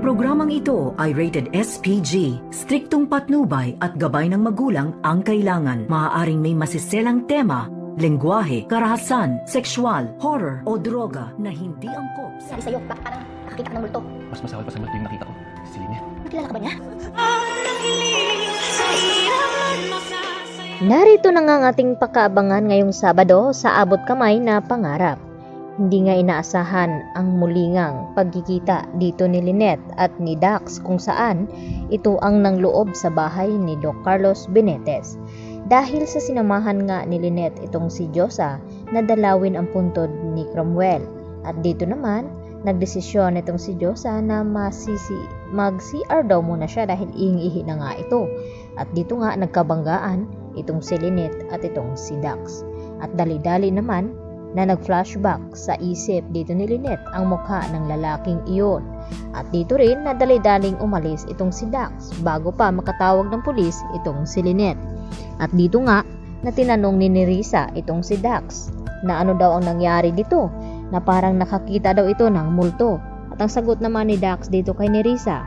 Programang ito ay rated SPG. Striktong patnubay at gabay ng magulang ang kailangan. Maaaring may masiselang tema, lengguwahe, karahasan, sexual, horror o droga na hindi angkop sa... Sabi sa'yo, bakit parang nakakita ka ng multo? Mas masawal pa sa multo yung nakita ko. Si Linya. Nakilala ka ba niya? Narito na nga ang ating pakaabangan ngayong Sabado sa Abot Kamay na Pangarap. Hindi nga inaasahan ang mulingang pagkikita dito ni Lynette at ni Dax kung saan ito ang nangloob sa bahay ni Doc Carlos Benitez. Dahil sa sinamahan nga ni Lynette itong si Josa na dalawin ang puntod ni Cromwell. At dito naman, nagdesisyon itong si Josa na mag-CR daw muna siya dahil ihing-ihi na nga ito. At dito nga nagkabanggaan itong si Lynette at itong si Dax. At dali-dali naman na nag-flashback sa isip dito ni Lynette ang mukha ng lalaking iyon. At dito rin na dali-daling umalis itong si Dax bago pa makatawag ng pulis itong si Lynette. At dito nga na tinanong ni Nerissa itong si Dax na ano daw ang nangyari dito, na parang nakakita daw ito ng multo. At ang sagot naman ni Dax dito kay Nerissa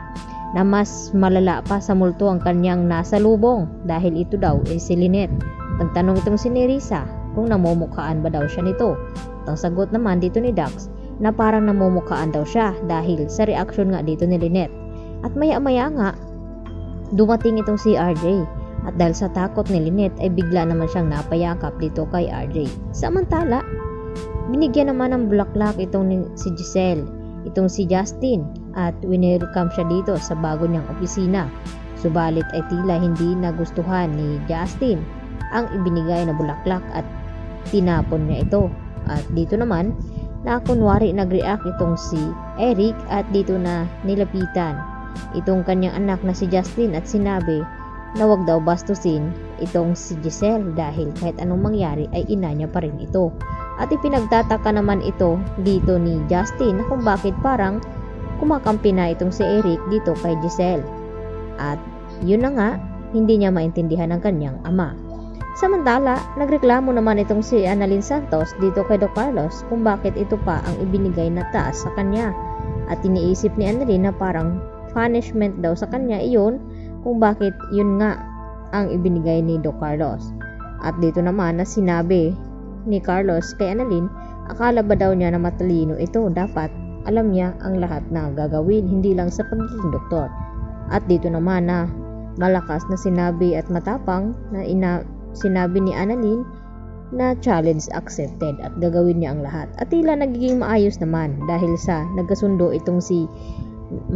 na mas malala pa sa multo ang kanyang nasa lubong dahil ito daw ay si Lynette. Nagtanong itong si Nerissa kung namumukhaan ba daw siya nito. At ang sagot naman dito ni Dax na parang namumukhaan daw siya dahil sa reaksyon nga dito ni Lynette. At maya-maya nga dumating itong si RJ. At dahil sa takot ni Lynette ay bigla naman siyang napayakap dito kay RJ. Samantala, binigyan naman ng bulaklak itong si Giselle, itong si Justin, at winelcome siya dito sa bago niyang opisina. Subalit ay tila hindi nagustuhan ni Justin ang ibinigay na bulaklak at tinapon niya ito. At dito naman, na kunwari nag-react itong si Eric at dito na nilapitan itong kanyang anak na si Justin at sinabi na wag daw bastusin itong si Giselle dahil kahit anong mangyari ay ina niya pa rin ito. At ipinagtataka naman ito dito ni Justin na kung bakit parang kumakampi na itong si Eric dito kay Giselle. At yun na nga, hindi niya maintindihan ang kanyang ama. Samantala, nagreklamo naman itong si Annalyn Santos dito kay Doc Carlos kung bakit ito pa ang ibinigay na taas sa kanya. At iniisip ni Annalyn na parang punishment daw sa kanya iyon kung bakit yun nga ang ibinigay ni Doc Carlos. At dito naman na sinabi ni Carlos kay Annalyn, akala ba daw niya na matalino ito, dapat alam niya ang lahat na gagawin, hindi lang sa pagiging doktor. At dito naman na malakas na sinabi at matapang na sinabi ni Annalyn na challenge accepted at gagawin niya ang lahat. At tila nagiging maayos naman dahil sa nagkasundo itong si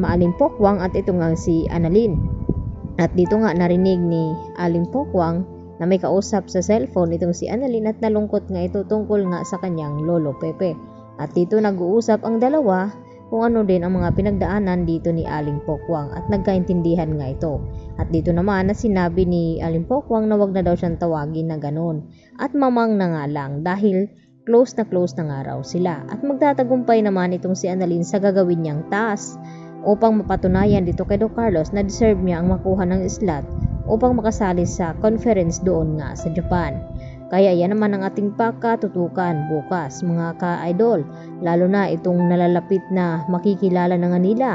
Aling Pokwang at ito nga si Annalyn. At dito nga narinig ni Aling Pokwang na may kausap sa cellphone itong si Annalyn at nalungkot nga ito tungkol nga sa kanyang lolo Pepe. At dito nag-uusap ang dalawa kung ano din ang mga pinagdaanan dito ni Aling Pokwang at nagkaintindihan nga ito. At dito naman na sinabi ni Aling Pokwang na wag na daw siyang tawagin na ganon at mamang na nga lang dahil close na nga raw sila. At magtatagumpay naman itong si Annalyn sa gagawin niyang task upang mapatunayan dito kay Doc Carlos na deserve niya ang makuha ng slot upang makasali sa conference doon nga sa Japan. Kaya yan naman ang ating pakatutukan bukas mga ka-idol, lalo na itong nalalapit na makikilala na nga nila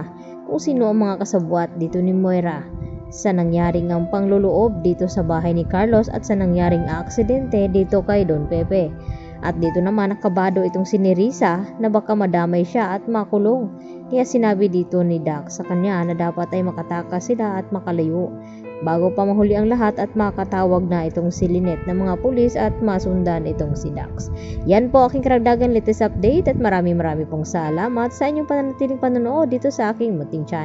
kung sino ang mga kasabwat dito ni Moira sa nangyaring ang pangluloob dito sa bahay ni Carlos at sa nangyaring aksidente dito kay Don Pepe. At dito naman nakabado itong si Nerissa na baka madamay siya at makulong. Kaya sinabi dito ni Dax sa kanya na dapat ay makatakas sila at makalayo bago pa mahuli ang lahat at makatawag na itong si Lynette ng mga pulis at masundan itong si Dax. Yan po aking karagdagan latest update at marami pong salamat sa inyong pananatiling panonood dito sa aking munting channel.